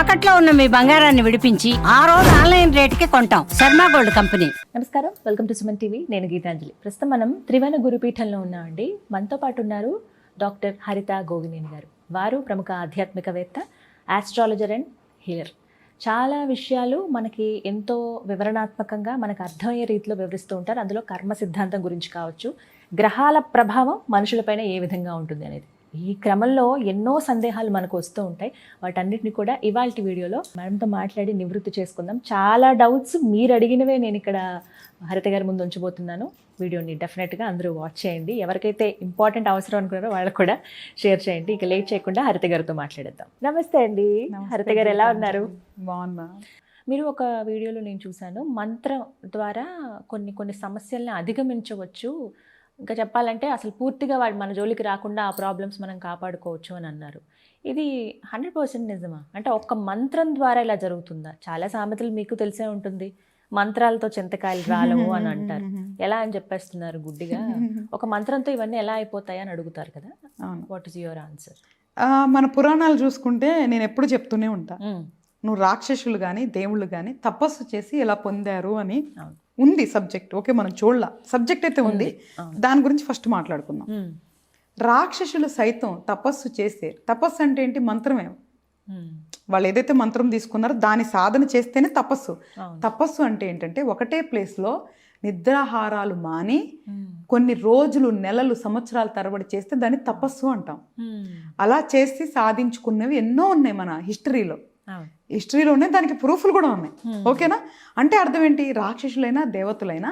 తాకట్లో ఉన్న మీ బంగారాన్ని విడిపించి ఆ రోజు ఆన్లైన్ రేటుకి కొంటాం. Sharma gold company. నమస్కారం, వెల్కమ్ టు సుమన్ టీవీ. నేను గీతాంజలి. ప్రస్తుతం మనం త్రివేణ గురుపీఠంలో ఉన్నామండి. మనతో పాటు ఉన్నారు డాక్టర్ హరిత గోగినేని గారు. వారు ప్రముఖ ఆధ్యాత్మికవేత్త, ఆస్ట్రాలజర్ అండ్ హీలర్. చాలా విషయాలు మనకి ఎంతో వివరణాత్మకంగా మనకు అర్థమయ్యే రీతిలో వివరిస్తూ ఉంటారు. అందులో కర్మ సిద్ధాంతం గురించి కావచ్చు, గ్రహాల ప్రభావం మనుషులపైన ఏ విధంగా ఉంటుంది అనేది. ఈ క్రమంలో ఎన్నో సందేహాలు మనకు వస్తూ ఉంటాయి. వాటన్నిటిని కూడా ఇవాల్టి వీడియోలో మేడంతో మాట్లాడి నివృత్తి చేసుకుందాం. చాలా డౌట్స్ మీరు అడిగినవే నేను ఇక్కడ హరిత గారి ముందు ఉంచబోతున్నాను. వీడియోని డెఫినెట్గా అందరూ వాచ్ చేయండి. ఎవరికైతే ఇంపార్టెంట్ అవసరం అనుకున్నారో వాళ్ళకు కూడా షేర్ చేయండి. ఇక లేట్ చేయకుండా హరిత గారితో మాట్లాడేద్దాం. నమస్తే అండి. హరిత గారు ఎలా ఉన్నారు? బాగున్నా. మీరు ఒక వీడియోలో నేను చూశాను, మంత్రం ద్వారా కొన్ని సమస్యల్ని అధిగమించవచ్చు, ఇంకా చెప్పాలంటే అసలు పూర్తిగా వాడు మన జోలికి రాకుండా ఆ ప్రాబ్లమ్స్ మనం కాపాడుకోవచ్చు అని అన్నారు. ఇది 100% నిజమా? అంటే ఒక్క మంత్రం ద్వారా ఇలా జరుగుతుందా? చాలా సామెతలు మీకు తెలిసే ఉంటుంది, మంత్రాలతో చింతకాయలు రాలవు అని అంటారు. ఎలా అని చెప్పేస్తున్నారు గుడ్డిగా? ఒక మంత్రంతో ఇవన్నీ ఎలా అయిపోతాయి అని అడుగుతారు కదా. What is your answer? మన పురాణాలు చూసుకుంటే నేను ఎప్పుడు చెప్తూనే ఉంటా, నువ్వు రాక్షసులు కానీ దేవుళ్ళు కానీ తపస్సు చేసి ఎలా పొందారు అని ఉంది సబ్జెక్ట్. ఓకే, మనం చూడాల సబ్జెక్ట్ అయితే ఉంది. దాని గురించి ఫస్ట్ మాట్లాడుకుందాం. రాక్షసులు సైతం తపస్సు చేస్తే, తపస్సు అంటే ఏంటి? మంత్రమే. వాళ్ళు ఏదైతే మంత్రం తీసుకున్నారో దాని సాధన చేస్తేనే తపస్సు. తపస్సు అంటే ఏంటంటే ఒకటే ప్లేస్లో నిద్రాహారాలు మాని కొన్ని రోజులు, నెలలు, సంవత్సరాల తరబడి చేస్తే దాన్ని తపస్సు అంటాం. అలా చేసి సాధించుకున్నవి ఎన్నో ఉన్నాయి మన హిస్టరీలో. హిస్టరీలోనే దానికి ప్రూఫ్లు కూడా ఉన్నాయి. ఓకేనా? అంటే అర్థం ఏంటి? రాక్షసులైనా దేవతలైనా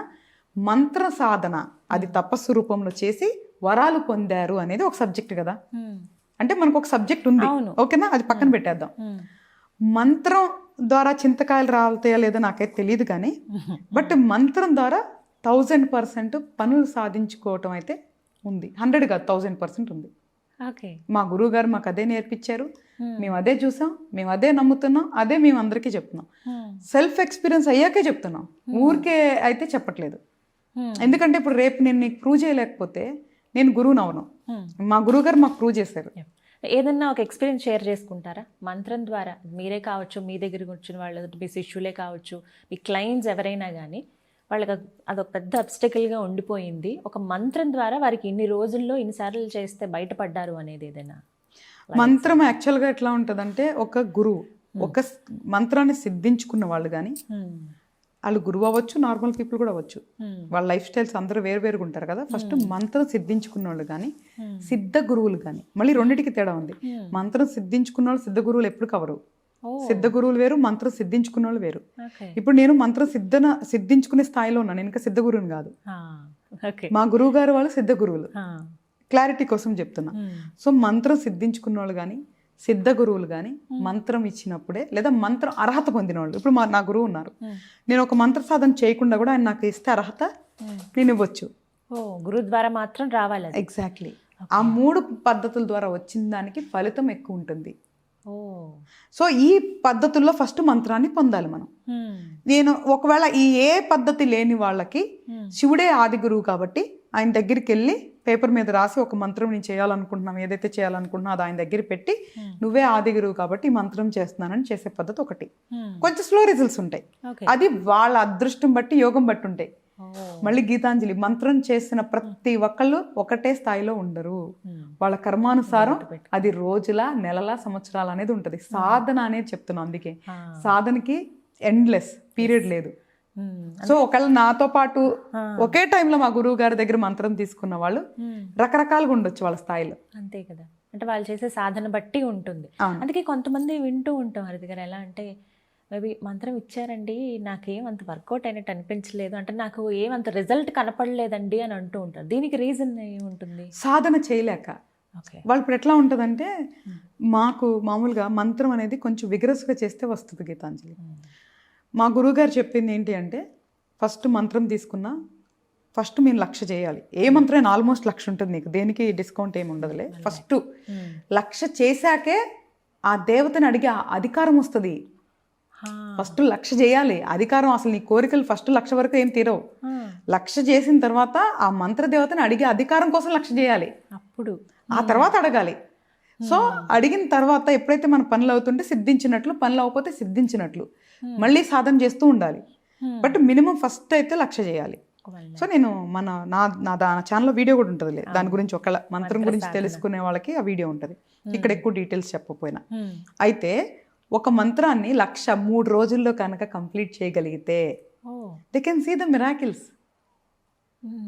మంత్ర సాధన అది తపస్సు రూపంలో చేసి వరాలు పొందారు అనేది ఒక సబ్జెక్ట్ కదా. అంటే మనకు ఒక సబ్జెక్ట్ ఉంది. ఓకేనా? అది పక్కన పెట్టేద్దాం. మంత్రం ద్వారా చింతకాయలు రాలుతాయా లేదో నాకైతే తెలియదు కానీ, బట్ మంత్రం ద్వారా 1000% పనులు సాధించుకోవటం అయితే ఉంది. 100 కాదు, 1000% ఉంది. మా గురువు గారు మాకు అదే నేర్పించారు, మేము అదే చూసాం, మేము అదే నమ్ముతున్నాం, అదే మేము అందరికీ చెప్తున్నాం. సెల్ఫ్ ఎక్స్పీరియన్స్ అయ్యాకే చెప్తున్నాం, ఊరికే అయితే చెప్పట్లేదు. ఎందుకంటే ఇప్పుడు రేపు నేను నీకు ప్రూవ్ చేయలేకపోతే నేను గురువుని అవను. మా గురువు గారు మాకు ప్రూవ్ చేశారు. ఏదన్నా ఒక ఎక్స్పీరియన్స్ షేర్ చేసుకుంటారా? మంత్రం ద్వారా మీరే కావచ్చు, మీ దగ్గరికి వచ్చిన వాళ్ళు, మీ శిష్యులే కావచ్చు, మీ క్లయింట్స్ ఎవరైనా కానీ వాళ్ళకి అదొక పెద్ద అబ్స్టకిల్గా ఉండిపోయింది, ఒక మంత్రం ద్వారా వారికి ఇన్ని రోజుల్లో ఇన్నిసార్లు చేస్తే బయటపడ్డారు అనేది ఏదైనా? మంత్రం యాక్చువల్గా ఎట్లా ఉంటుందంటే, ఒక గురువు ఒక మంత్రాన్ని సిద్ధించుకున్న వాళ్ళు కానీ, వాళ్ళు గురువు అవ్వచ్చు, నార్మల్ పీపుల్ కూడా అవ్వచ్చు, వాళ్ళ లైఫ్ స్టైల్స్ అందరూ వేరువేరుగా ఉంటారు కదా. ఫస్ట్ మంత్రం సిద్ధించుకున్న వాళ్ళు కానీ, సిద్ధ గురువులు కానీ, మళ్ళీ రెండింటికి తేడా ఉంది. మంత్రం సిద్ధించుకున్న వాళ్ళు సిద్ధ గురువులు ఎప్పుడు కవరు. సిద్ధ గురువులు వేరు, మంత్రం సిద్ధించుకున్న వాళ్ళు వేరు. ఇప్పుడు నేను మంత్రం సిద్ధించుకునే స్థాయిలో ఉన్నాను, నేను ఇంకా సిద్ధ గురువుని కాదు. మా గురువు గారు వాళ్ళు సిద్ధ గురువులు, క్లారిటీ కోసం చెప్తున్నా. సో మంత్రం సిద్ధించుకున్న వాళ్ళు కానీ, సిద్ధ గురువులు కానీ మంత్రం ఇచ్చినప్పుడే, లేదా మంత్రం అర్హత పొందిన వాళ్ళు. ఇప్పుడు నా గురువు ఉన్నారు, నేను ఒక మంత్ర సాధన చేయకుండా కూడా ఆయన నాకు ఇస్తే అర్హత నేను ఇవ్వచ్చు. గురువు ద్వారా మాత్రం రావాలి. ఎగ్జాక్ట్లీ. ఆ 3 పద్ధతుల ద్వారా వచ్చిన దానికి ఫలితం ఎక్కువ ఉంటుంది. సో ఈ పద్ధతుల్లో ఫస్ట్ మంత్రాన్ని పొందాలి మనం. నేను ఒకవేళ ఈ ఏ పద్ధతి లేని వాళ్ళకి శివుడే ఆది గురువు కాబట్టి ఆయన దగ్గరికి వెళ్ళి పేపర్ మీద రాసి ఒక మంత్రం నేను చేయాలనుకుంటున్నాం, ఏదైతే చేయాలనుకుంటున్నా అది ఆయన దగ్గర పెట్టి, నువ్వే ఆది గురువు కాబట్టి ఈ మంత్రం చేస్తున్నానని చేసే పద్ధతి ఒకటి. కొంచెం స్లో రిజల్ట్స్ ఉంటాయి, అది వాళ్ళ అదృష్టం బట్టి, యోగం బట్టి ఉంటాయి. మళ్ళీ గీతాంజలి మంత్రం చేసిన ప్రతి ఒక్కళ్ళు ఒకటే స్థాయిలో ఉండరు. వాళ్ళ కర్మానుసారం అది రోజుల, నెలల, సంవత్సరాలు అనేది ఉంటుంది. సాధన అనేది చెప్తున్నాం, అందుకే సాధనకి ఎండ్లెస్ పీరియడ్ లేదు. సో ఒకవేళ నాతో పాటు ఒకే టైంలో మా గురువు గారి దగ్గర మంత్రం తీసుకున్న వాళ్ళు రకరకాలుగా ఉండొచ్చు వాళ్ళ స్థాయిలో. అంతే కదా, అంటే వాళ్ళు చేసే సాధన బట్టి ఉంటుంది. అందుకే కొంతమంది వింటూ ఉంటాం హరిత గారు, ఎలా అంటే మేబీ మంత్రం ఇచ్చారండి, నాకేమంత వర్కౌట్ అయినట్టు అనిపించలేదు, అంటే నాకు ఏమంత రిజల్ట్ కనపడలేదండి అని అంటూ ఉంటారు. దీనికి రీజన్ ఏముంటుంది? సాధన చేయలేక. వాళ్ళు ఇప్పుడు ఎట్లా ఉంటుందంటే, మాకు మామూలుగా మంత్రం అనేది కొంచెం విగ్రస్గా చేస్తే వస్తుంది గీతాంజలి. మా గురువుగారు చెప్పింది ఏంటి అంటే, ఫస్ట్ మంత్రం తీసుకున్నా ఫస్ట్ మీరు 1,00,000 చేయాలి. ఏ మంత్రం ఆల్మోస్ట్ 1,00,000 ఉంటుంది, నీకు దేనికి డిస్కౌంట్ ఏమి ఉండదులే. ఫస్ట్ 1,00,000 చేశాకే ఆ దేవతని అడిగే అధికారం వస్తుంది. ఫస్ట్ 1,00,000 చేయాలి, అధికారం. అసలు నీ కోరికలు ఫస్ట్ 1,00,000 వరకు ఏం తీరవు. 1,00,000 చేసిన తర్వాత ఆ మంత్ర దేవతని అడిగే అధికారం కోసం 1,00,000 చేయాలి, అప్పుడు ఆ తర్వాత అడగాలి. సో అడిగిన తర్వాత ఎప్పుడైతే మన పనులు అవుతుంటే సిద్ధించినట్లు, పనులు అవ్వకపోతే సిద్ధించినట్లు మళ్ళీ సాధన చేస్తూ ఉండాలి. బట్ మినిమం ఫస్ట్ అయితే 1,00,000 చేయాలి. సో నేను నా ఛానల్లో వీడియో కూడా ఉంటుంది దాని గురించి, ఒక మంత్రం గురించి తెలుసుకునే వాళ్ళకి ఆ వీడియో ఉంటుంది. ఇక్కడ ఎక్కువ డీటెయిల్స్ చెప్పకపోయినా. అయితే ఒక మంత్రాన్ని 1,00,000 3 రోజుల్లో కనుక కంప్లీట్ చేయగలిగితే they can see the miracles.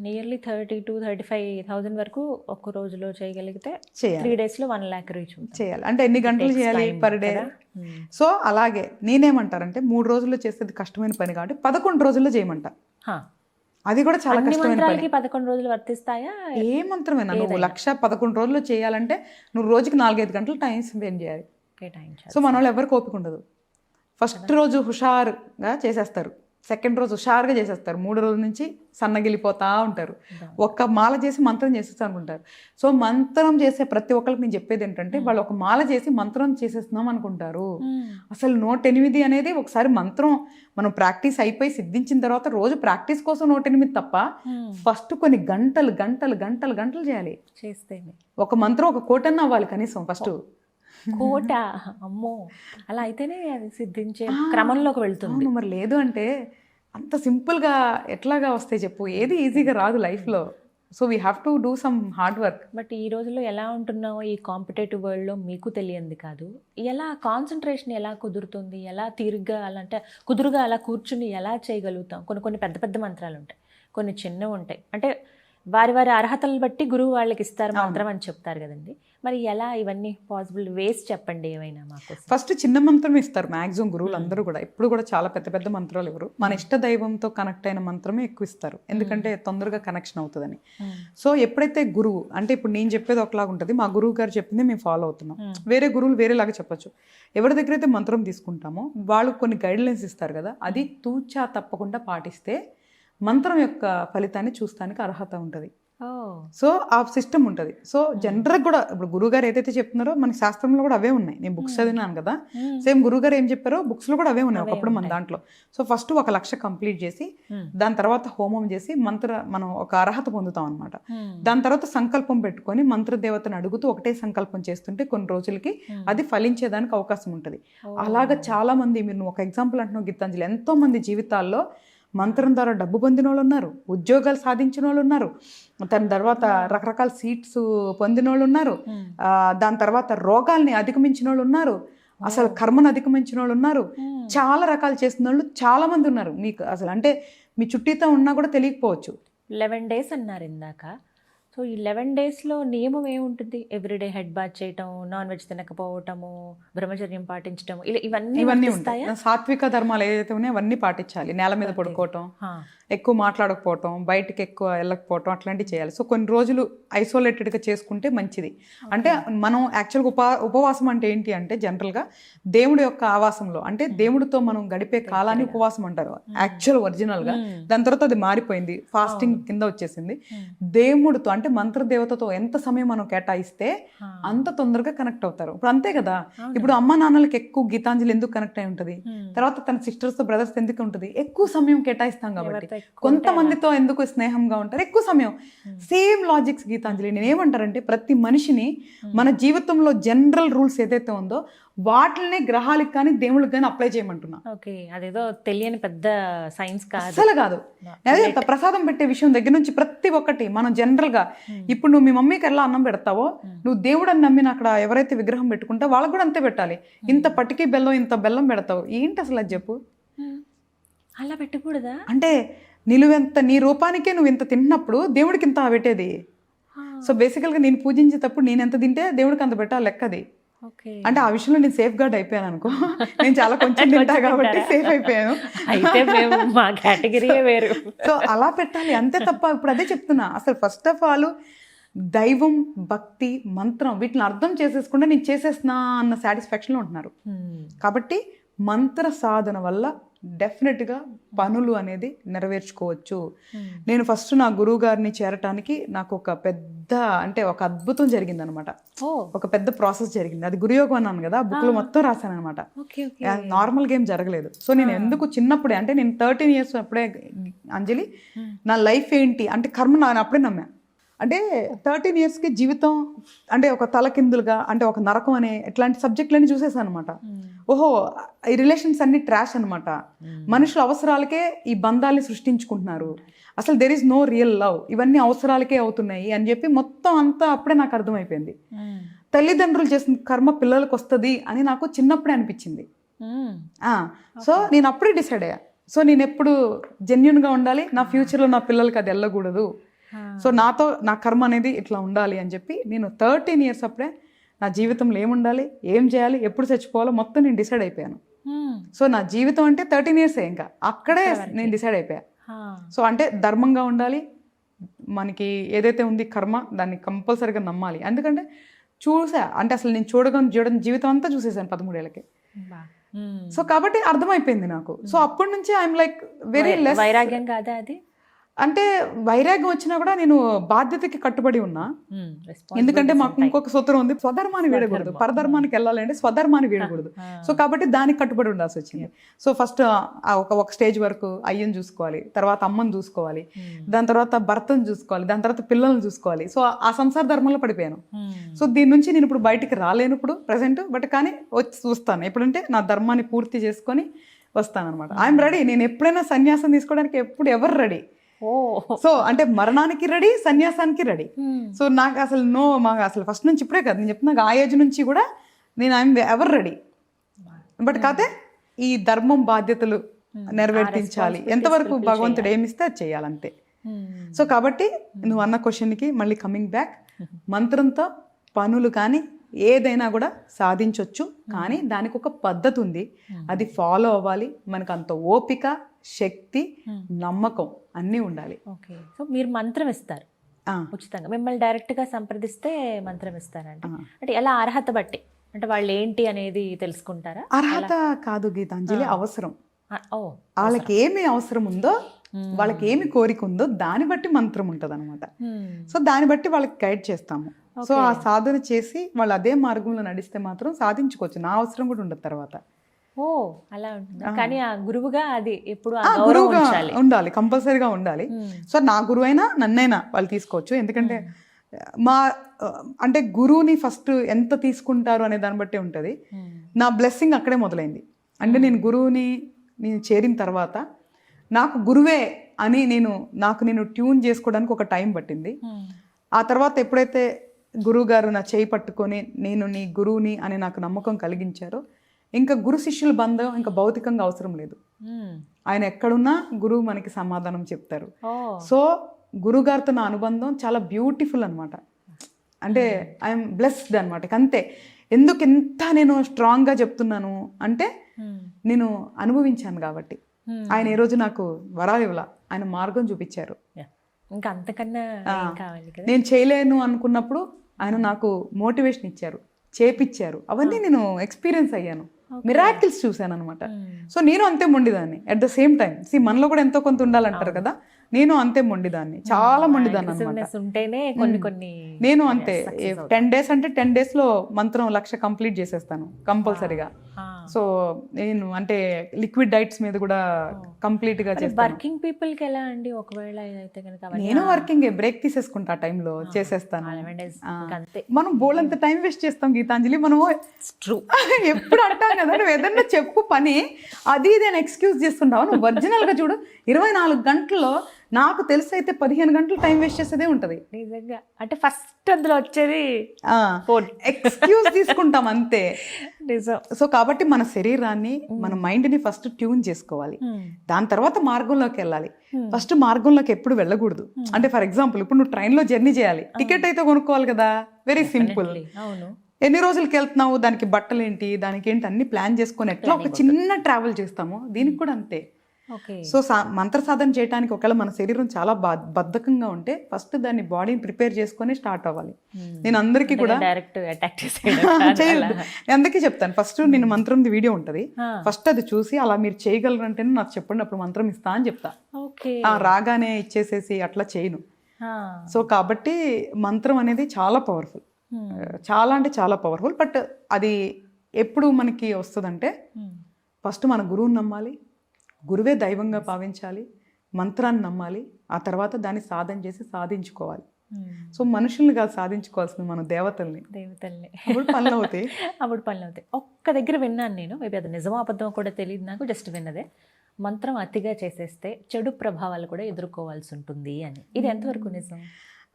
Nearly 30,000-35,000 వరకు ఒక్క రోజులో చేయగలిగితే చేయాలి. 3 days లో 1,00,000 రీచ్ చేయాలి. అంటే ఎన్ని గంటలు చేయాలి పర్ డే? సో అలాగే నేనేమంటారంటే 3 రోజుల్లో చేసేది కష్టమైన పని కాబట్టి 11 రోజుల్లో చేయమంట. అది కూడా చాలా కష్టమైన పని. 11 రోజులు వర్తిస్తాయా? ఏ మంత్రమైనా నువ్వు 1,00,000 11 రోజుల్లో చేయాలంటే నువ్వు రోజుకి 4-5 గంటలు టైం స్పెండ్ చేయాలి. సో మన వాళ్ళు ఎవరికి ఓపిక ఉండదు. ఫస్ట్ రోజు హుషారుగా చేసేస్తారు, సెకండ్ రోజు హుషారుగా చేసేస్తారు, 3 రోజుల నుంచి సన్నగిలిపోతా ఉంటారు. ఒక్క మాల చేసి మంత్రం చేసేస్తా అనుకుంటారు. సో మంత్రం చేసే ప్రతి ఒక్కరికి నేను చెప్పేది ఏంటంటే వాళ్ళు ఒక మాల చేసి మంత్రం చేసేస్తున్నాం అనుకుంటారు. అసలు 108 అనేది ఒకసారి మంత్రం మనం ప్రాక్టీస్ అయిపోయి సిద్ధించిన తర్వాత రోజు ప్రాక్టీస్ కోసం 108 తప్ప ఫస్ట్ కొన్ని గంటలు గంటలు గంటలు గంటలు చేయాలి. చేస్తే ఒక మంత్రం 1 కోటన్నా అవ్వాలి కనీసం ఫస్ట్. కోట, అమ్మో, అలా అయితేనే అది సిద్ధించే క్రమంలోకి వెళ్తుంది. మరి లేదు అంటే అంత సింపుల్గా ఎట్లాగా వస్తాయి చెప్పు? ఏది ఈజీగా రాదు లైఫ్లో. So we have to do some hard work. But ఈ రోజుల్లో ఎలా ఉంటున్నావో ఈ కాంపిటేటివ్ వరల్డ్లో మీకు తెలియంది కాదు. ఎలా కాన్సన్ట్రేషన్ ఎలా కుదురుతుంది, ఎలా తీరుగ్గా అలా అంటే కుదురుగా అలా కూర్చుని ఎలా చేయగలుగుతాం? కొన్ని పెద్ద పెద్ద మంత్రాలు ఉంటాయి, కొన్ని చిన్నవి ఉంటాయి. అంటే వారి అర్హతలు బట్టి గురువు వాళ్ళకి ఇస్తారు మంత్రం అని చెప్తారు కదండి. మరి ఎలా ఇవన్నీ పాసిబుల్ వేస్ చెప్పండి ఏమైనా మాకు. ఫస్ట్ చిన్న మంత్రం ఇస్తారు మ్యాక్సిమం గురువులు అందరూ కూడా. ఇప్పుడు కూడా చాలా పెద్ద పెద్ద మంత్రాలు ఎవరు, మన ఇష్ట దైవంతో కనెక్ట్ అయిన మంత్రమే ఎక్కువ ఇస్తారు, ఎందుకంటే తొందరగా కనెక్షన్ అవుతుందని. సో ఎప్పుడైతే గురువు అంటే ఇప్పుడు నేను చెప్పేది ఒకలాగా ఉంటుంది, మా గురువు గారు చెప్పింది మేము ఫాలో అవుతున్నాం. వేరే గురువులు వేరేలాగా చెప్పొచ్చు. ఎవరి దగ్గర అయితే మంత్రం తీసుకుంటామో వాళ్ళు కొన్ని గైడ్లైన్స్ ఇస్తారు కదా, అది తూచా తప్పకుండా పాటిస్తే మంత్రం యొక్క ఫలితాన్ని చూస్తానికి అర్హత ఉంటుంది. సో ఆ సిస్టమ్ ఉంటుంది. సో జనరల్ కూడా ఇప్పుడు గురువుగారు ఏదైతే చెప్తున్నారో మన శాస్త్రంలో కూడా అవే ఉన్నాయి. నేను బుక్స్ చదివినాను కదా, సేమ్ గురువుగారు ఏం చెప్పారో బుక్స్లో కూడా అవే ఉన్నాయి ఒకప్పుడు మన దాంట్లో. సో ఫస్ట్ 1,00,000 కంప్లీట్ చేసి దాని తర్వాత హోమం చేసి మనం ఒక అర్హత పొందుతాం అనమాట. దాని తర్వాత సంకల్పం పెట్టుకొని మంత్ర దేవతను అడుగుతూ ఒకటే సంకల్పం చేస్తుంటే కొన్ని రోజులకి అది ఫలించేదానికి అవకాశం ఉంటుంది. అలాగా చాలా మంది, మీరు ఒక ఎగ్జాంపుల్ అంటున్నావు గీతాంజలి, ఎంతో మంది జీవితాల్లో మంత్రం ద్వారా డబ్బు పొందిన వాళ్ళు ఉన్నారు, ఉద్యోగాలు సాధించిన వాళ్ళు ఉన్నారు, దాని తర్వాత రకరకాల సీట్స్ పొందిన వాళ్ళు ఉన్నారు, దాని తర్వాత రోగాల్ని అధిగమించిన వాళ్ళు ఉన్నారు, అసలు కర్మను అధిగమించిన వాళ్ళు ఉన్నారు, చాలా రకాలు చేసిన వాళ్ళు చాలా మంది ఉన్నారు. మీకు అసలు అంటే మీ చుట్టూతో ఉన్నా కూడా తెలియకపోవచ్చు. 11 days అన్నారు ఇందాక. సో ఈ 11 daysలో నియమం ఏముంటుంది? ఎవ్రీడే హెడ్ బాత్ చేయటం, నాన్ వెజ్ తినకపోవటము, బ్రహ్మచర్యం పాటించటం, ఇవన్నీ ఉంటాయి. సాత్విక ధర్మాలు ఏదైతే ఉన్నాయో అవన్నీ పాటించాలి. నేల మీద పడుకోవటం, ఎక్కువ మాట్లాడకపోవటం, బయటకు ఎక్కువ వెళ్ళకపోవటం, అట్లాంటివి చేయాలి. సో కొన్ని రోజులు ఐసోలేటెడ్గా చేసుకుంటే మంచిది. అంటే మనం యాక్చువల్గా ఉపవాసం అంటే ఏంటి అంటే జనరల్గా దేవుడి యొక్క ఆవాసంలో, అంటే దేవుడితో మనం గడిపే కాలాన్ని ఉపవాసం అంటారు యాక్చువల్ ఒరిజినల్గా. దాని తర్వాత అది మారిపోయింది, ఫాస్టింగ్ కింద వచ్చేసింది. దేవుడితో అంటే మంత్ర దేవతతో ఎంత సమయం మనం కేటాయిస్తే అంత తొందరగా కనెక్ట్ అవుతారు. ఇప్పుడు అంతే కదా, ఇప్పుడు అమ్మ నాన్నలకి ఎక్కువ గీతాంజలి ఎందుకు కనెక్ట్ అయి ఉంటుంది, తర్వాత తన సిస్టర్స్ బ్రదర్స్ ఎందుకు ఉంటుంది, ఎక్కువ సమయం కేటాయిస్తాం కాబట్టి. కొంతమందితో ఎందుకు స్నేహంగా ఉంటారు, ఎక్కువ సమయం. Same logics Gitanjali. నేనేమంటారంటే ప్రతి మనిషిని మన జీవితంలో జనరల్ రూల్స్ ఏదైతే ఉందో వాటినే గ్రహాలకు కానీ దేవుళ్ళకి కానీ అప్లై చేయమంటున్నా. ఓకే, అదేదో తెలియని పెద్ద సైన్స్ కాదు, అసలు కాదు. అదే ప్రసాదం పెట్టే విషయం దగ్గర నుంచి ప్రతి ఒక్కటి మనం జనరల్ గా, ఇప్పుడు నువ్వు మీ మమ్మీకి ఎలా అన్నం పెడతావో నువ్వు దేవుడు అని నమ్మిన అక్కడ ఎవరైతే విగ్రహం పెట్టుకుంటావో వాళ్ళకి కూడా అంతే పెట్టాలి. ఇంత పట్టికి బెల్లం ఇంత బెల్లం పెడతావు, ఏంటి అసలు అది చెప్పు? అలా పెట్టకూడదా? అంటే నిలువెంత నీ రూపానికే నువ్వు ఇంత తిన్నప్పుడు దేవుడికి ఇంత పెట్టేది. సో బేసికల్గా నేను పూజించేటప్పుడు నేను ఎంత తింటే దేవుడికి అంత పెట్టాలి లెక్కది. అంటే ఆ విషయంలో నేను సేఫ్ గార్డ్ అయిపోయాను అనుకో. నేను చాలా కొంచెం తింటా కాబట్టి సేఫ్ అయిపోయాను. అయితే మా కేటగిరీయే వేరు. సో అలా పెట్టాలి అంతే తప్ప. ఇప్పుడు అదే చెప్తున్నా, అసలు ఫస్ట్ ఆఫ్ ఆల్ దైవం, భక్తి, మంత్రం వీటిని అర్థం చేసేసుకుంటే నేను చేసేస్తున్నా అన్న సాటిస్ఫాక్షన్లో ఉంటున్నారు. కాబట్టి మంత్ర సాధన వల్ల డెఫినెట్గా పనులు అనేది నెరవేర్చుకోవచ్చు. నేను ఫస్ట్ నా గురువు గారిని చేరటానికి నాకు ఒక పెద్ద అంటే ఒక అద్భుతం జరిగింది అనమాట. ఒక పెద్ద ప్రాసెస్ జరిగింది. అది గురుయోగం అన్నాను కదా, బుక్లో మొత్తం రాశాను అనమాట. నార్మల్గా ఏం జరగలేదు. సో నేను ఎందుకు చిన్నప్పుడే అంటే నేను 13 years అప్పుడే అంజలి నా లైఫ్ ఏంటి అంటే కర్మ నేను అప్పుడే నమ్మా. అంటే 13 yearsకి జీవితం అంటే ఒక తలకిందులుగా అంటే ఒక నరకం అనే ఇట్లాంటి సబ్జెక్టులన్నీ చూసేసాను అనమాట. ఓహో ఈ రిలేషన్స్ అన్ని ట్రాష్ అనమాట, మనుషుల అవసరాలకే ఈ బంధాలని సృష్టించుకుంటున్నారు, అసలు there is no real love, ఇవన్నీ అవసరాలకే అవుతున్నాయి అని చెప్పి మొత్తం అంతా అప్పుడే నాకు అర్థమైపోయింది. తల్లిదండ్రులు చేసిన కర్మ పిల్లలకు వస్తుంది అని నాకు చిన్నప్పుడే అనిపించింది. సో నేను అప్పుడే డిసైడ్ అయ్యా, సో నేను ఎప్పుడు జెన్యున్గా ఉండాలి, నా ఫ్యూచర్లో నా పిల్లలకి అది వెళ్ళకూడదు, సో నాతో నా కర్మ అనేది ఇట్లా ఉండాలి అని చెప్పి నేను 13 years అప్పుడే నా జీవితంలో ఏముండాలి, ఏం చేయాలి, ఎప్పుడు చచ్చిపోవాలో మొత్తం నేను డిసైడ్ అయిపోయాను. సో నా జీవితం అంటే 13 years ఇంకా అక్కడే నేను డిసైడ్ అయిపోయా. సో అంటే ధర్మంగా ఉండాలి, మనకి ఏదైతే ఉంది కర్మ దాన్ని కంపల్సరీగా నమ్మాలి. ఎందుకంటే చూసా అంటే అసలు నేను చూడడం జీవితం అంతా చూసేసాను 13 ఏళ్ళకి. సో కాబట్టి అర్థమైపోయింది నాకు. సో అప్పటి నుంచి ఐఎమ్ లైక్ వెరీ లెస్. వైరాగ్యం కాదా అది? అంటే వైరాగ్యం వచ్చినా కూడా నేను బాధ్యతకి కట్టుబడి ఉన్నా. ఎందుకంటే మాకు ఇంకొక సూత్రం ఉంది, స్వధర్మాన్ని వీడకూడదు, పరధర్మానికి వెళ్ళాలి అంటే స్వధర్మాన్ని వీడకూడదు. సో కాబట్టి దానికి కట్టుబడి ఉండాల్సి వచ్చింది. సో ఫస్ట్ ఒక స్టేజ్ వరకు అయ్యని చూసుకోవాలి, తర్వాత అమ్మని చూసుకోవాలి, దాని తర్వాత భర్తను చూసుకోవాలి, దాని తర్వాత పిల్లల్ని చూసుకోవాలి. సో ఆ సంసార ధర్మంలో పడిపోయాను. సో దీని నుంచి నేను ఇప్పుడు బయటికి రాలేను ఇప్పుడు ప్రెసెంట్, బట్ కానీ వచ్చి చూస్తాను ఎప్పుడంటే నా ధర్మాన్ని పూర్తి చేసుకొని వస్తాను అనమాట. I'm ready. నేను ఎప్పుడైనా సన్యాసం తీసుకోవడానికి ఎప్పుడు ఎవరు రెడీ. సో అంటే మరణానికి రెడీ, సన్యాసానికి రెడీ. సో నాకు అసలు మాకు అసలు ఫస్ట్ నుంచి ఇప్పుడే కదా నేను చెప్తున్నా, ఆ ఏజ్ నుంచి కూడా నేను ఐఎమ్ ఎవర్ రెడీ. బట్ కాకపోతే ఈ ధర్మం బాధ్యతలు నెరవేర్తించాలి, ఎంతవరకు భగవంతుడు ఏమిస్తే అది చేయాలంతే. సో కాబట్టి నువ్వు అన్న క్వశ్చన్కి మళ్ళీ కమింగ్ బ్యాక్, మంత్రంతో పనులు కానీ ఏదైనా కూడా సాధించవచ్చు, కానీ దానికి ఒక పద్ధతి ఉంది, అది ఫాలో అవ్వాలి. మనకు అంత ఓపిక, శక్తి, నమ్మకం అన్నీ ఉండాలి. ఓకే. సో మీరు మంత్రం ఇస్తారు ఉచితంగా, మిమ్మల్ని డైరెక్ట్గా సంప్రదిస్తే మంత్రం ఇస్తారండి అంటే ఎలా? అర్హత బట్టి అంటే వాళ్ళు ఏంటి అనేది తెలుసుకుంటారా? అర్హత కాదు గీతాంజలి, అవసరం. వాళ్ళకి ఏమి అవసరం ఉందో, వాళ్ళకి ఏమి కోరిక ఉందో దాన్ని బట్టి మంత్రం ఉంటుంది అనమాట. సో దాన్ని బట్టి వాళ్ళకి గైడ్ చేస్తాము. సో ఆ సాధన చేసి వాళ్ళు అదే మార్గంలో నడిస్తే మాత్రం సాధించుకోవచ్చు. నా అవసరం కూడా ఉండదు తర్వాత. అలా ఉంటుంది. కానీ ఆ గురువుగా అది ఎప్పుడు గురువుగా ఉండాలి, కంపల్సరీగా ఉండాలి. సో నా గురువు అయినా నన్నైనా వాళ్ళు తీసుకోవచ్చు. ఎందుకంటే అంటే గురువుని ఫస్ట్ ఎంత తీసుకుంటారు అనే దాన్ని బట్టి ఉంటుంది. నా బ్లెస్సింగ్ అక్కడే మొదలైంది. అంటే నేను గురువుని చేరిన తర్వాత నాకు గురువే అని నేను ట్యూన్ చేసుకోవడానికి ఒక టైం పట్టింది. ఆ తర్వాత ఎప్పుడైతే గురువు గారు నా చేయి పట్టుకొని నేను నీ గురువుని అని నాకు నమ్మకం కలిగించారో, ఇంకా గురు శిష్యుల బంధం ఇంకా భౌతికంగా అవసరం లేదు. ఆయన ఎక్కడున్నా గురువు మనకి సమాధానం చెప్తారు. సో గురువు గారితో నా అనుబంధం చాలా బ్యూటిఫుల్ అనమాట. అంటే ఐఎమ్ బ్లెస్డ్ అనమాట. అంతే. ఎందుకు ఎంత నేను స్ట్రాంగ్గా చెప్తున్నాను అంటే నేను అనుభవించాను కాబట్టి. ఆయన ఈ రోజు నాకు వరాలు ఇవ్వాల, ఆయన మార్గం చూపించారు. ఇంకా అంతకన్నా నేను చేయలేను అనుకున్నప్పుడు ఆయన నాకు మోటివేషన్ ఇచ్చారు, చేపిచ్చారు. అవన్నీ నేను ఎక్స్పీరియన్స్ అయ్యాను, మిరాకిల్స్ చూశాను అనమాట. సో నేను అంతే మొండిదాన్ని. అట్ ద సేమ్ టైం మనలో కూడా ఎంతో కొంత ఉండాలంటారు కదా, నేను అంతే మొండిదాన్ని, చాలా మొండిదాన్ని అనమాట. నేను అంతే 10 days అంటే 10 daysలో మంత్రం 1,00,000 కంప్లీట్ చేసేస్తాను కంపల్సరీగా. సో నేను అంటే లిక్విడ్ డైట్స్ మీద కూడా కంప్లీట్ గా చేస్తాను. వర్కింగ్ పీపుల్ కి ఎలా అండి? ఒకవేళ అయితే కనుక నేను వర్కింగ్ బ్రేక్ తీసేసుకుంటా, టైంలో చేసేస్తాను. మనం బోల్డంత టైం వేస్ట్ చేస్తాం గీతాంజలి. మనం ఎప్పుడు అంటాం కదా, నువ్వు ఏదన్నా చెప్పు పని అది ఇదేనా ఎక్స్క్యూజ్ చేస్తుంటావు. నువ్వు ఒరిజినల్ గా చూడు, 24 గంటల్లో నాకు తెలిసి అయితే 15 గంటలు టైం వేస్ట్ చేసేదే ఉంటది నిజంగా. అంటే ఫస్ట్ అందులో వచ్చేది ఎక్స్క్యూజ్ తీసుకుంటాం అంతే. సో కాబట్టి మన శరీరాన్ని, మన మైండ్ని ఫస్ట్ ట్యూన్ చేసుకోవాలి, దాని తర్వాత మార్గంలోకి వెళ్ళాలి. ఫస్ట్ మార్గంలోకి ఎప్పుడు వెళ్ళకూడదు. అంటే ఫర్ ఎగ్జాంపుల్ ఇప్పుడు నువ్వు ట్రైన్లో జర్నీ చేయాలి, టికెట్ అయితే కొనుక్కోవాలి కదా, వెరీ సింపుల్. ఎన్ని రోజులకి వెళ్తున్నావు, దానికి బట్టలు ఏంటి, దానికి ఏంటి అన్ని ప్లాన్ చేసుకొని ఎట్లా ఒక చిన్న ట్రావెల్ చేస్తామో దీనికి కూడా అంతే. సో మంత్ర సాధన చేయడానికి ఒకవేళ మన శరీరం చాలా బద్ధకంగా ఉంటే ఫస్ట్ దాన్ని బాడీని ప్రిపేర్ చేసుకొని స్టార్ట్ అవ్వాలి. నేను అందరికీ కూడా చేయొద్దు, అందరికీ చెప్తాను. ఫస్ట్ నేను మంత్రం వీడియో ఉంటుంది, ఫస్ట్ అది చూసి అలా మీరు చేయగలరంటేనే నాకు చెప్పండి, అప్పుడు మంత్రం ఇస్తా అని చెప్తా. రాగానే ఇచ్చేసేసి అట్లా చేయను. సో కాబట్టి మంత్రం అనేది చాలా పవర్ఫుల్, చాలా అంటే చాలా పవర్ఫుల్. బట్ అది ఎప్పుడు మనకి వస్తుందంటే ఫస్ట్ మన గురువుని నమ్మాలి, గురువే దైవంగా భావించాలి, మంత్రాన్ని నమ్మాలి, ఆ తర్వాత దాన్ని సాధన చేసి సాధించుకోవాలి. సో మనుషుల్ని కాదు సాధించుకోవాల్సింది, మనం దేవతల్ని. అప్పుడు పనులు అవుతాయి. అప్పుడు పనులు అవుతాయి. ఒక్క దగ్గర విన్నాను నేను, మేబీ అది నిజమో అబద్ధమో కూడా తెలియదు నాకు, జస్ట్ విన్నదే. మంత్రం అతిగా చేసేస్తే చెడు ప్రభావాలు కూడా ఎదుర్కోవాల్సి ఉంటుంది అని. ఇది ఎంతవరకు నిజం?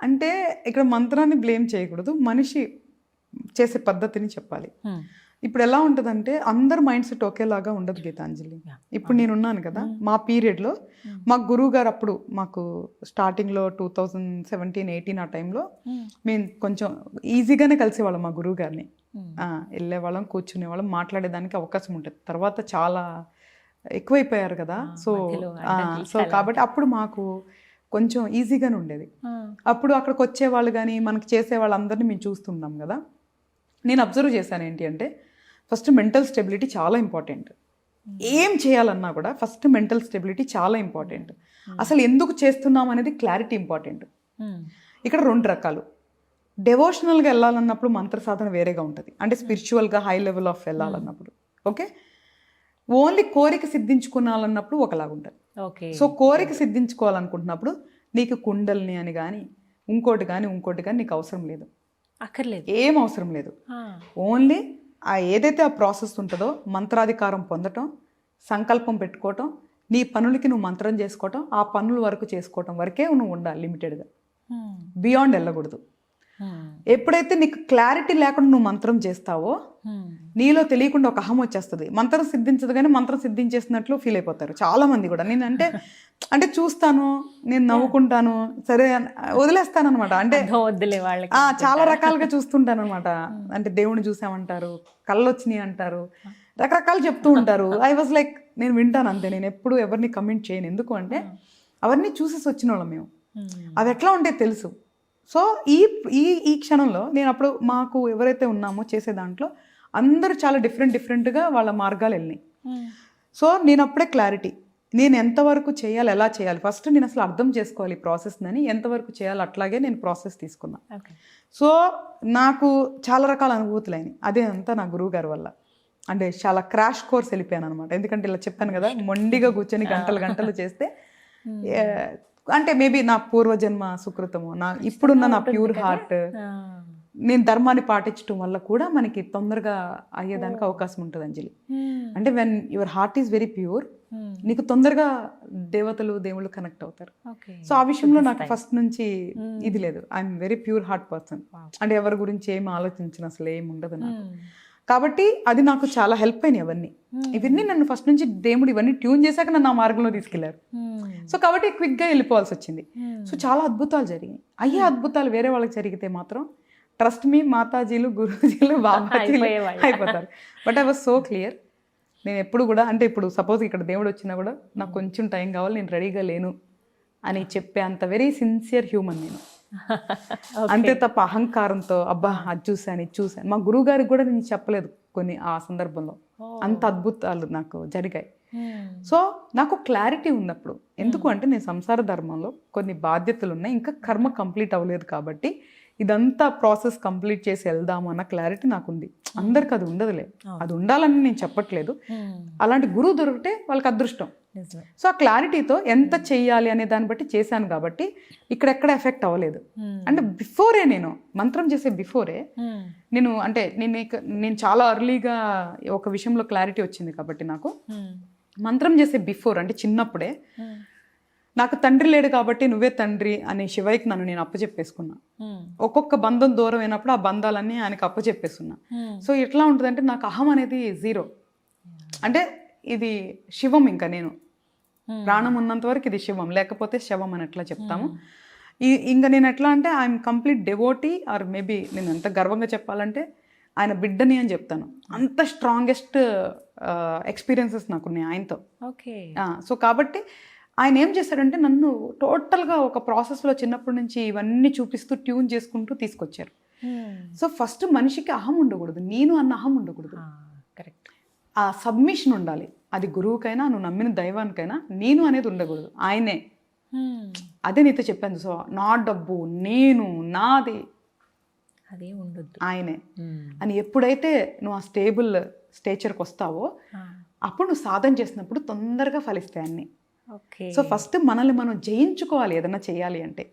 అంటే ఇక్కడ మంత్రాన్ని బ్లేమ్ చేయకూడదు, మనిషి చేసే పద్ధతిని చెప్పాలి. ఇప్పుడు ఎలా ఉంటుందంటే అందరు మైండ్ సెట్ ఒకేలాగా ఉండదు గీతాంజలి. ఇప్పుడు నేనున్నాను కదా, మా పీరియడ్లో మా గురువు గారు అప్పుడు మాకు స్టార్టింగ్లో 2017-18 ఆ టైంలో మేము కొంచెం ఈజీగానే కలిసేవాళ్ళం మా గురువు గారిని. వెళ్ళేవాళ్ళం, కూర్చునేవాళ్ళం, మాట్లాడేదానికి అవకాశం ఉంటుంది. తర్వాత చాలా ఎక్కువైపోయారు కదా, సో కాబట్టి అప్పుడు మాకు కొంచెం ఈజీగానే ఉండేది. అప్పుడు అక్కడికి వచ్చేవాళ్ళు కానీ మనకి చేసే వాళ్ళందరినీ మేము చూస్తున్నాం కదా. నేను అబ్జర్వ్ చేశాను ఏంటి అంటే, ఫస్ట్ మెంటల్ స్టెబిలిటీ చాలా ఇంపార్టెంట్. ఏం చేయాలన్నా కూడా ఫస్ట్ మెంటల్ స్టెబిలిటీ చాలా ఇంపార్టెంట్. అసలు ఎందుకు చేస్తున్నాం అనేది క్లారిటీ ఇంపార్టెంట్. ఇక్కడ 2 రకాలు. డెవోషనల్గా వెళ్ళాలన్నప్పుడు మంత్ర సాధన వేరేగా ఉంటుంది, అంటే స్పిరిచువల్గా హై లెవెల్ ఆఫ్ వెళ్ళాలన్నప్పుడు. ఓకే, ఓన్లీ కోరిక సిద్ధించుకోవాలన్నప్పుడు ఒకలాగా ఉంటుంది. సో కోరిక సిద్ధించుకోవాలనుకుంటున్నప్పుడు నీకు కుండల్ని అని కానీ ఇంకోటి కానీ నీకు అవసరం లేదు, అక్కర్లేదు, ఏం అవసరం లేదు. ఓన్లీ ఏదైతే ఆ ప్రాసెస్ ఉంటుందో మంత్రాధికారం పొందటం, సంకల్పం పెట్టుకోవటం, నీ పనులకి నువ్వు మంత్రం చేసుకోవటం, ఆ పనుల వరకు చేసుకోవటం వరకే నువ్వు ఉండాలి లిమిటెడ్గా, బియాండ్ వెళ్ళకూడదు. ఎప్పుడైతే నీకు క్లారిటీ లేకుండా నువ్వు మంత్రం చేస్తావో నీలో తెలియకుండా ఒక అహం వచ్చేస్తుంది. మంత్రం సిద్ధించదు కానీ మంత్రం సిద్ధించేసినట్లు ఫీల్ అయిపోతారు చాలా మంది కూడా. నేను అంటే చూస్తాను, నేను నవ్వుకుంటాను, సరే వదిలేస్తాను అనమాట. అంటే చాలా రకాలుగా చూస్తుంటాను అనమాట. అంటే దేవుని చూసామంటారు, కళ్ళు వచ్చినాయి అంటారు, రకరకాలు చెప్తూ ఉంటారు. ఐ వాజ్ లైక్, నేను వింటాను అంతే, నేను ఎప్పుడు ఎవరిని కమెంట్ చేయను. ఎందుకు అంటే అవన్నీ చూసేసి వచ్చిన వాళ్ళం మేము, అవి ఎట్లా ఉంటే తెలుసు. సో ఈ క్షణంలో నేను అప్పుడు మాకు ఎవరైతే ఉన్నామో చేసే దాంట్లో అందరూ చాలా డిఫరెంట్గా వాళ్ళ మార్గాలు వెళ్ళినాయి. సో నేను అప్పుడే క్లారిటీ, నేను ఎంతవరకు చేయాలి, ఎలా చేయాలి, ఫస్ట్ నేను అసలు అర్థం చేసుకోవాలి ప్రాసెస్ని, ఎంతవరకు చేయాలి, అట్లాగే నేను ప్రాసెస్ తీసుకున్నా. సో నాకు చాలా రకాల అనుభూతులు అయినాయి. అదే అంతా నా గురువు గారి వల్ల. అంటే చాలా క్రాష్ కోర్స్ వెళ్ళిపోయాను అనమాట. ఎందుకంటే ఇలా చెప్పాను కదా, మొండిగా కూర్చొని గంటలు చేస్తే, అంటే మేబీ నా పూర్వజన్మ సుకృతము, నా ఇప్పుడున్న నా ప్యూర్ హార్ట్, నేను ధర్మాన్ని పాటించడం వల్ల కూడా మనకి తొందరగా అయ్యేదానికి అవకాశం ఉంటుంది అంజలి. అంటే when your heart is very pure, నీకు తొందరగా దేవుళ్ళు కనెక్ట్ అవుతారు. సో ఆ విషయంలో నాకు ఫస్ట్ నుంచి ఇది లేదు. I'm very pure heart person. అంటే ఎవరి గురించి ఏం ఆలోచించిన అసలు ఏం ఉండదు నాకు. కాబట్టి అది నాకు చాలా హెల్ప్ అయినాయి. ఇవన్నీ నన్ను ఫస్ట్ నుంచి దేవుడు ఇవన్నీ ట్యూన్ చేశాక నన్ను ఆ మార్గంలో తీసుకెళ్లారు. సో కాబట్టి క్విక్గా వెళ్ళిపోవాల్సి వచ్చింది. సో చాలా అద్భుతాలు జరిగాయి. అయ్యే అద్భుతాలు వేరే వాళ్ళకి జరిగితే మాత్రం ట్రస్ట్ మీ, మాతాజీలు, గురూజీలు, బాబాజీలు అయిపోతారు. But I was so clear. నేను ఎప్పుడు కూడా, అంటే ఇప్పుడు సపోజ్ ఇక్కడ దేవుడు వచ్చినా కూడా నాకు కొంచెం టైం కావాలి, నేను రెడీగా లేను అని చెప్పే అంత వెరీ సిన్సియర్ హ్యూమన్ నేను. అంతే తప్ప అహంకారంతో అబ్బా అది చూశాను ఇది చూశాను, మా గురువు గారికి కూడా నేను చెప్పలేదు కొన్ని ఆ సందర్భంలో. అంత అద్భుతాలు నాకు జరిగాయి. సో నాకు క్లారిటీ ఉన్నప్పుడు, ఎందుకు అంటే నేను సంసార ధర్మంలో కొన్ని బాధ్యతలు ఉన్నాయి, ఇంకా కర్మ కంప్లీట్ అవ్వలేదు, కాబట్టి ఇదంతా ప్రాసెస్ కంప్లీట్ చేసి వెళ్దాము అన్న క్లారిటీ నాకు ఉంది. అందరికి అది ఉండదులే, అది ఉండాలని నేను చెప్పట్లేదు. అలాంటి గురువు దొరికితే వాళ్ళకి అదృష్టం. సో ఆ క్లారిటీతో ఎంత చెయ్యాలి అనే దాన్ని బట్టి చేశాను కాబట్టి ఇక్కడెక్కడ ఎఫెక్ట్ అవ్వలేదు. అంటే బిఫోరే, నేను మంత్రం చేసే బిఫోరే నేను, అంటే నేను చాలా ఎర్లీగా ఒక విషయంలో క్లారిటీ వచ్చింది కాబట్టి నాకు మంత్రం చేసే బిఫోర్, అంటే చిన్నప్పుడే నాకు తండ్రి లేడు కాబట్టి నువ్వే తండ్రి అనే శివయ్యకి నేను అప్పచెప్పేసుకున్నా. ఒక్కొక్క బంధం దూరం అయినప్పుడు ఆ బంధాలన్నీ ఆయనకు అప్పచెప్పేస్తున్నా. సో ఎట్లా ఉంటుందంటే నాకు అహం అనేది 0. అంటే ఇది శివం, ఇంకా నేను ప్రాణం ఉన్నంత వరకు ఇది శివం, లేకపోతే శవం అని ఎట్లా చెప్తాము. ఇంకా నేను ఎట్లా అంటే I'm complete devotee, or maybe నేను ఎంత గర్వంగా చెప్పాలంటే ఆయన బిడ్డని అని చెప్తాను. అంత స్ట్రాంగెస్ట్ ఎక్స్పీరియన్సెస్ నాకున్నాయి ఆయనతో. సో కాబట్టి ఆయన ఏం చేశాడంటే నన్ను టోటల్గా ఒక ప్రాసెస్లో చిన్నప్పటి నుంచి ఇవన్నీ చూపిస్తూ ట్యూన్ చేసుకుంటూ తీసుకొచ్చారు. సో ఫస్ట్ మనిషికి అహం ఉండకూడదు, నేను అన్న అహం ఉండకూడదు. కరెక్ట్. ఆ సబ్మిషన్ ఉండాలి. అది గురువుకైనా నువ్వు నమ్మిన దైవానికైనా నేను అనేది ఉండకూడదు, ఆయనే. అదే నీతో చెప్పాను. సో నా డబ్బు, నేను, నాది, అదే ఉండదు, ఆయనే అని ఎప్పుడైతే నువ్వు ఆ స్టేబుల్ స్టేచర్కి వస్తావో అప్పుడు నువ్వు సాధన చేసినప్పుడు తొందరగా ఫలిస్తాయి అన్నీ. సో ఫస్ట్ మనల్ని మనం జయించుకోవాలి ఏదన్నా చేయాలి అంటే.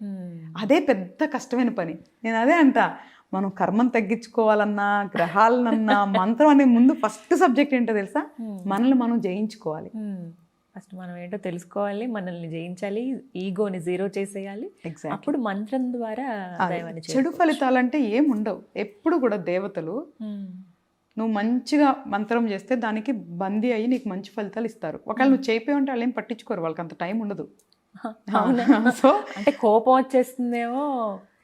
అదే పెద్ద కష్టమైన పని. నేను అదే అంటా, మనం కర్మను తగ్గించుకోవాలన్నా, గ్రహాలనన్నా, మంత్రం అనే ముందు ఫస్ట్ సబ్జెక్ట్ ఏంటో తెలుసా? మనల్ని మనం జయించుకోవాలి. ఫస్ట్ మనం ఏంటో తెలుసుకోవాలి, మనల్ని జయించాలి, ఈగోని జీరో చేసేయాలి. అప్పుడు మంత్రం ద్వారా దైవాన్ని చెడు ఫలితాలంటే ఏం ఉండవు. ఎప్పుడు కూడా దేవతలు నువ్వు మంచిగా మంత్రం చేస్తే దానికి బందీ అయ్యి నీకు మంచి ఫలితాలు ఇస్తారు. ఒకవేళ నువ్వు చేయిపోయి ఉంటే వాళ్ళు ఏం పట్టించుకోరు, వాళ్ళకి అంత టైం ఉండదు. సో అంటే కోపం వచ్చేస్తుందేమో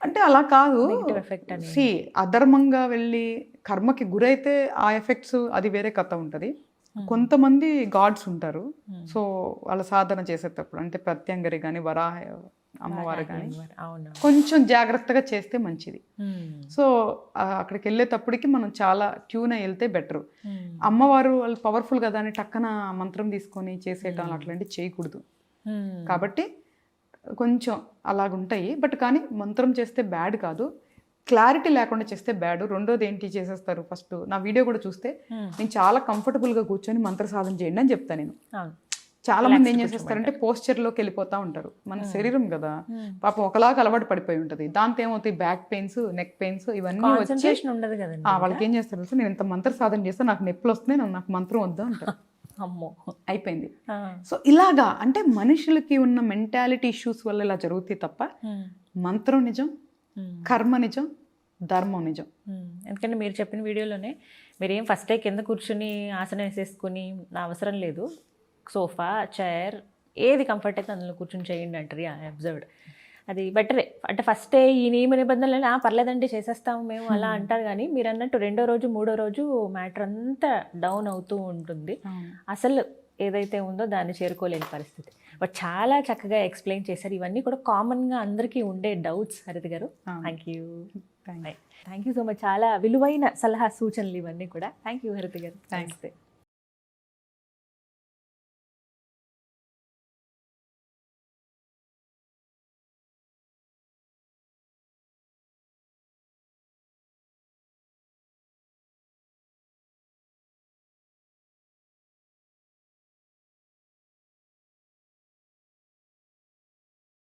అంటే అలా కాదు. ఎఫెక్ట్ అని సి అధర్మంగా వెళ్ళి కర్మకి గురైతే ఆ ఎఫెక్ట్స్ అది వేరే కథ ఉంటుంది. కొంతమంది గాడ్స్ ఉంటారు, సో వాళ్ళ సాధన చేసేటప్పుడు అంటే ప్రత్యంగరి కానీ వరాహ అమ్మవారు కానీ కొంచెం జాగ్రత్తగా చేస్తే మంచిది. సో అక్కడికి వెళ్ళేటప్పటికి మనం చాలా ట్యూన్ అయి వెళ్తే బెటరు. అమ్మవారు వాళ్ళు పవర్ఫుల్ కదా అని టక్కన మంత్రం తీసుకొని చేసేయటం అట్లాంటివి చేయకూడదు. కాబట్టి కొంచెం అలాగుంటాయి. బట్ కానీ మంత్రం చేస్తే బ్యాడ్ కాదు, క్లారిటీ లేకుండా చేస్తే బ్యాడ్. రెండోది ఏంటి చేసేస్తారు, ఫస్ట్ నా వీడియో కూడా చూస్తే నేను చాలా కంఫర్టబుల్గా కూర్చొని మంత్ర సాధన చేయండి అని చెప్తాను నేను. చాలా మంది ఏం చేసేస్తారంటే పోస్చర్లోకి వెళ్ళిపోతూ ఉంటారు. మన శరీరం కదా పాపం ఒకలాగా అలవాటు పడిపోయి ఉంటుంది. దాంతో ఏమవుతాయి బ్యాక్ పెయిన్స్, నెక్ పెయిన్స్ ఇవన్నీ వచ్చి వాళ్ళకి ఏం చేస్తారు, నేను ఇంత మంత్ర సాధన చేస్తే నాకు నొప్పులు వస్తున్నాయి, నాకు మంత్రం వద్దు అంటారు. అమ్మో అయిపోయింది. సో ఇలాగా అంటే మనుషులకి ఉన్న మెంటాలిటీ ఇష్యూస్ వల్ల ఇలా జరుగుతాయి తప్ప మంత్రం నిజం, కర్మ నిజం, ధర్మం నిజం. ఎందుకంటే మీరు చెప్పిన వీడియోలోనే మీరేం ఫస్ట్ కింద కూర్చుని ఆసనం వేసేసుకుని నా అవసరం లేదు, సోఫా చైర్ ఏది కంఫర్ట్ అయితే అందులో కూర్చొని చేయండి అంటారు. అబ్జర్వ్డ్, అది బెటరే. అంటే ఫస్ట్ ఈ నియమ నిబంధనలు పర్లేదండి చేసేస్తాము మేము అలా అంటారు. కానీ మీరు అన్నట్టు రెండో రోజు మూడో రోజు మ్యాటర్ అంతా డౌన్ అవుతూ ఉంటుంది. అసలు ఏదైతే ఉందో దాన్ని చేరుకోలేని పరిస్థితి. బట్ చాలా చక్కగా ఎక్స్ప్లెయిన్ చేశారు. ఇవన్నీ కూడా కామన్గా అందరికీ ఉండే డౌట్స్ హరిత గారు. Thank you so much. చాలా విలువైన సలహా సూచనలు ఇవన్నీ కూడా. థ్యాంక్ యూ హరిత గారు. థ్యాంక్స్.